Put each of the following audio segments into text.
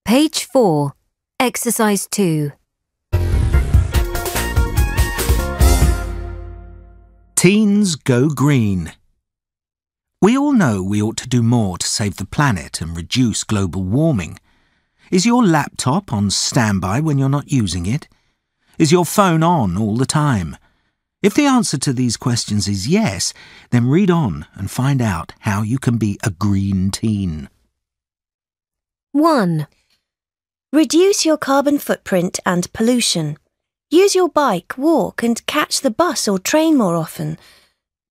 Page 4, Exercise 2. Teens go green. We all know we ought to do more to save the planet and reduce global warming. Is your laptop on standby when you're not using it? Is your phone on all the time? If the answer to these questions is yes, then read on and find out how you can be a green teen. 1. Reduce your carbon footprint and pollution. Use your bike, walk and catch the bus or train more often.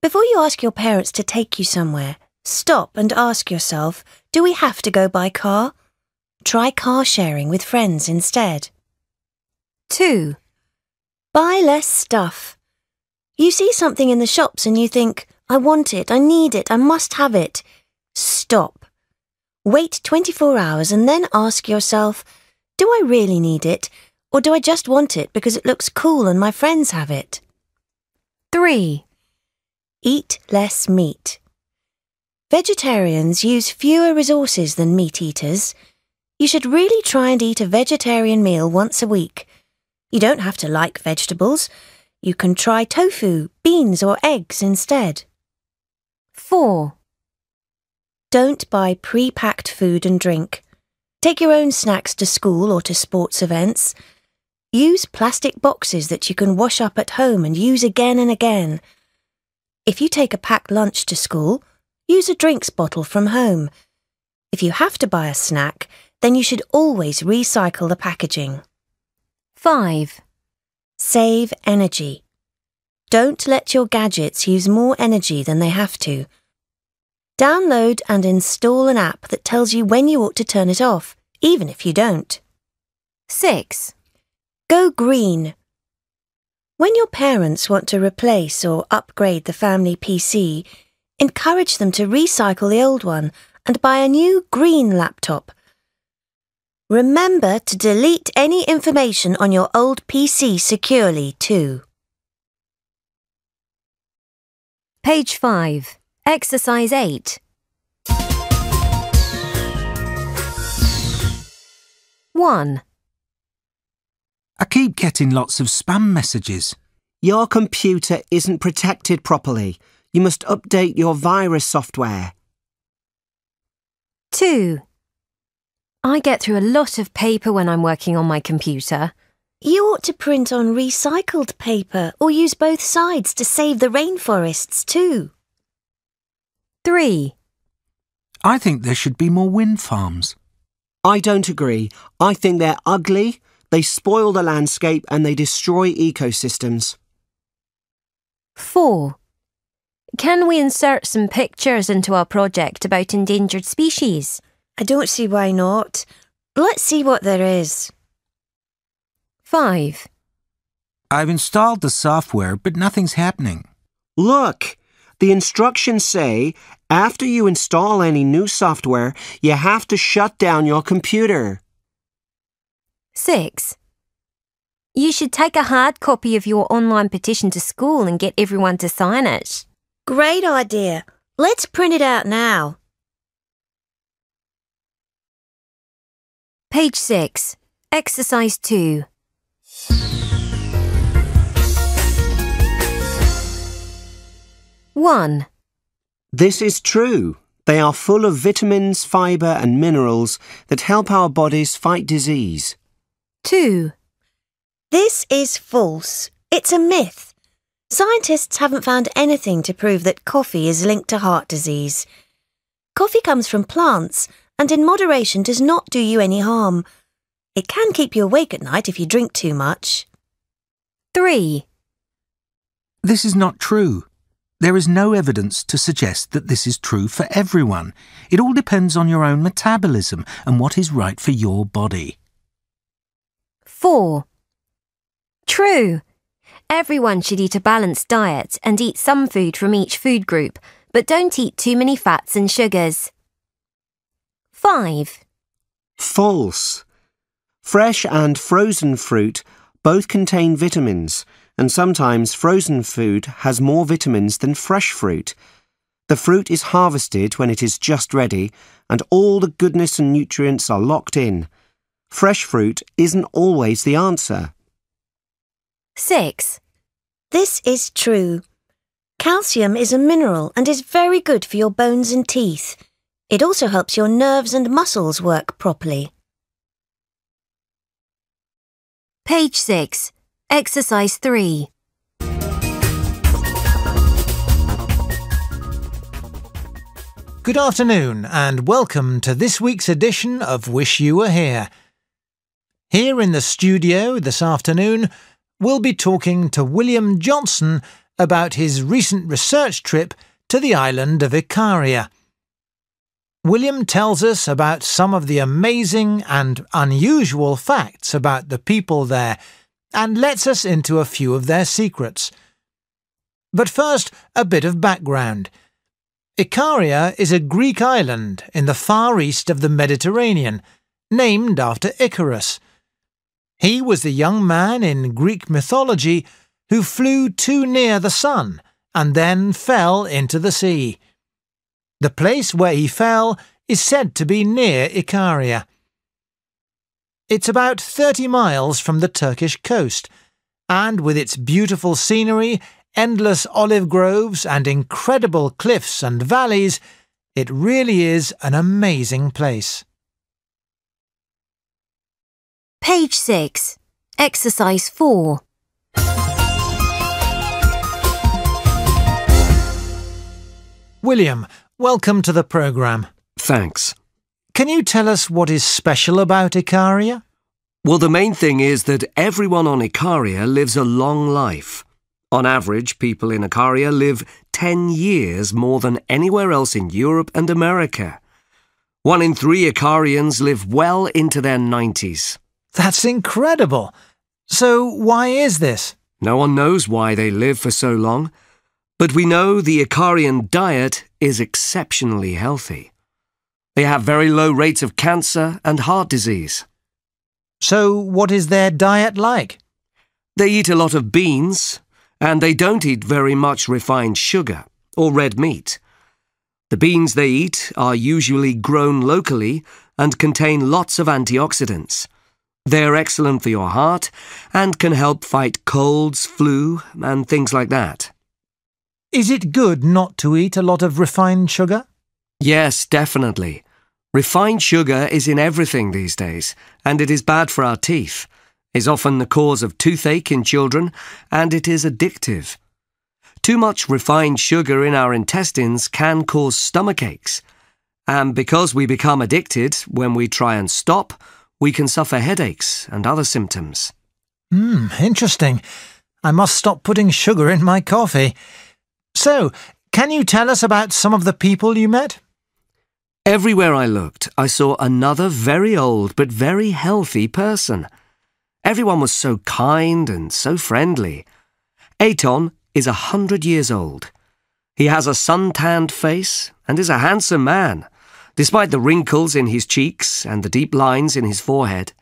Before you ask your parents to take you somewhere, stop and ask yourself, do we have to go by car? Try car sharing with friends instead. 2. Buy less stuff. You see something in the shops and you think, I want it, I need it, I must have it. Stop. Wait 24 hours and then ask yourself, do I really need it? Or do I just want it because it looks cool and my friends have it? 3. Eat less meat. Vegetarians use fewer resources than meat eaters. You should really try and eat a vegetarian meal once a week. You don't have to like vegetables. You can try tofu, beans or eggs instead. 4. Don't buy pre-packed food and drink. Take your own snacks to school or to sports events. Use plastic boxes that you can wash up at home and use again and again. If you take a packed lunch to school, use a drinks bottle from home. If you have to buy a snack, then you should always recycle the packaging. 5. Save energy. Don't let your gadgets use more energy than they have to. Download and install an app that tells you when you ought to turn it off, even if you don't. 6. Go green. When your parents want to replace or upgrade the family PC, encourage them to recycle the old one and buy a new green laptop. Remember to delete any information on your old PC securely too. Page 5, Exercise 8. 1. I keep getting lots of spam messages. Your computer isn't protected properly. You must update your virus software. 2. I get through a lot of paper when I'm working on my computer. You ought to print on recycled paper or use both sides to save the rainforests too. 3. I think there should be more wind farms. I don't agree. I think they're ugly, they spoil the landscape and they destroy ecosystems. 4. Can we insert some pictures into our project about endangered species? I don't see why not. Let's see what there is. 5. I've installed the software, but nothing's happening. Look, the instructions say after you install any new software, you have to shut down your computer. 6. You should take a hard copy of your online petition to school and get everyone to sign it. Great idea. Let's print it out now. Page 6, Exercise 2. 1. This is true. They are full of vitamins, fibre and minerals that help our bodies fight disease. 2. This is false. It's a myth. Scientists haven't found anything to prove that coffee is linked to heart disease. Coffee comes from plants and in moderation does not do you any harm. It can keep you awake at night if you drink too much. 3. This is not true. There is no evidence to suggest that this is true for everyone. It all depends on your own metabolism and what is right for your body. 4. True. Everyone should eat a balanced diet and eat some food from each food group, but don't eat too many fats and sugars. 5. False. Fresh and frozen fruit both contain vitamins, and sometimes frozen food has more vitamins than fresh fruit. The fruit is harvested when it is just ready, and all the goodness and nutrients are locked in. Fresh fruit isn't always the answer. 6. This is true. Calcium is a mineral and is very good for your bones and teeth. It also helps your nerves and muscles work properly. Page 6. Exercise 3. Good afternoon and welcome to this week's edition of Wish You Were Here. Here in the studio this afternoon, we'll be talking to William Johnson about his recent research trip to the island of Ikaria. William tells us about some of the amazing and unusual facts about the people there and lets us into a few of their secrets. But first, a bit of background. Ikaria is a Greek island in the far east of the Mediterranean, named after Icarus. He was the young man in Greek mythology who flew too near the sun and then fell into the sea. The place where he fell is said to be near Ikaria. It's about 30 miles from the Turkish coast, and with its beautiful scenery, endless olive groves and incredible cliffs and valleys, it really is an amazing place. Page 6. Exercise 4. William, welcome to the programme. Thanks. Can you tell us what is special about Ikaria? Well, the main thing is that everyone on Ikaria lives a long life. On average, people in Ikaria live 10 years more than anywhere else in Europe and America. 1 in 3 Ikarians live well into their 90s. That's incredible. So why is this? No one knows why they live for so long, but we know the Ikarian diet is exceptionally healthy. They have very low rates of cancer and heart disease. So what is their diet like? They eat a lot of beans, and they don't eat very much refined sugar or red meat. The beans they eat are usually grown locally and contain lots of antioxidants. They're excellent for your heart and can help fight colds, flu, and things like that. Is it good not to eat a lot of refined sugar? Yes, definitely. Refined sugar is in everything these days, and it is bad for our teeth. It's often the cause of toothache in children, and it is addictive. Too much refined sugar in our intestines can cause stomach aches. And because we become addicted, when we try and stop, we can suffer headaches and other symptoms. Interesting. I must stop putting sugar in my coffee. So, can you tell us about some of the people you met? Everywhere I looked, I saw another very old but very healthy person. Everyone was so kind and so friendly. Aton is 100 years old. He has a sun-tanned face and is a handsome man, despite the wrinkles in his cheeks and the deep lines in his forehead.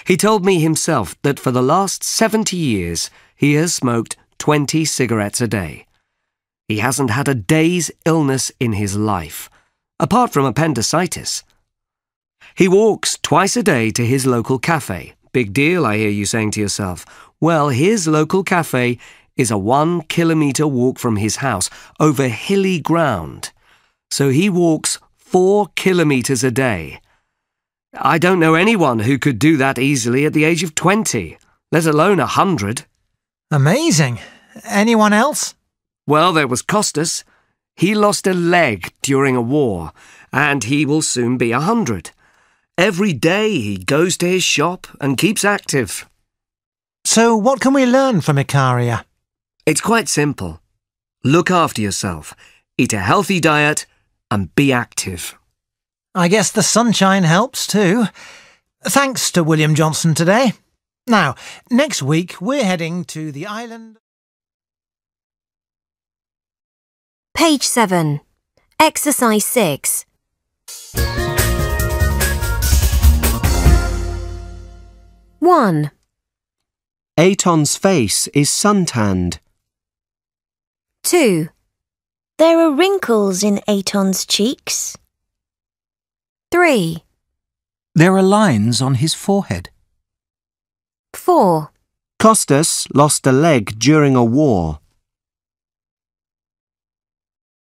He told me himself that for the last 70 years he has smoked 20 cigarettes a day. He hasn't had a day's illness in his life, apart from appendicitis. He walks twice a day to his local cafe. Big deal, I hear you saying to yourself. Well, his local cafe is a 1-kilometre walk from his house, over hilly ground. So he walks 4 kilometres a day. I don't know anyone who could do that easily at the age of 20, let alone 100. Amazing. Anyone else? Well, there was Costas. He lost a leg during a war, and he will soon be 100. Every day he goes to his shop and keeps active. So what can we learn from Ikaria? It's quite simple. Look after yourself, eat a healthy diet, and be active. I guess the sunshine helps too. Thanks to William Johnson today. Now, next week we're heading to the island... Page 7. Exercise 6. One. Aton's face is suntanned. 2. There are wrinkles in Aton's cheeks. 3. There are lines on his forehead. 4. Costas lost a leg during a war.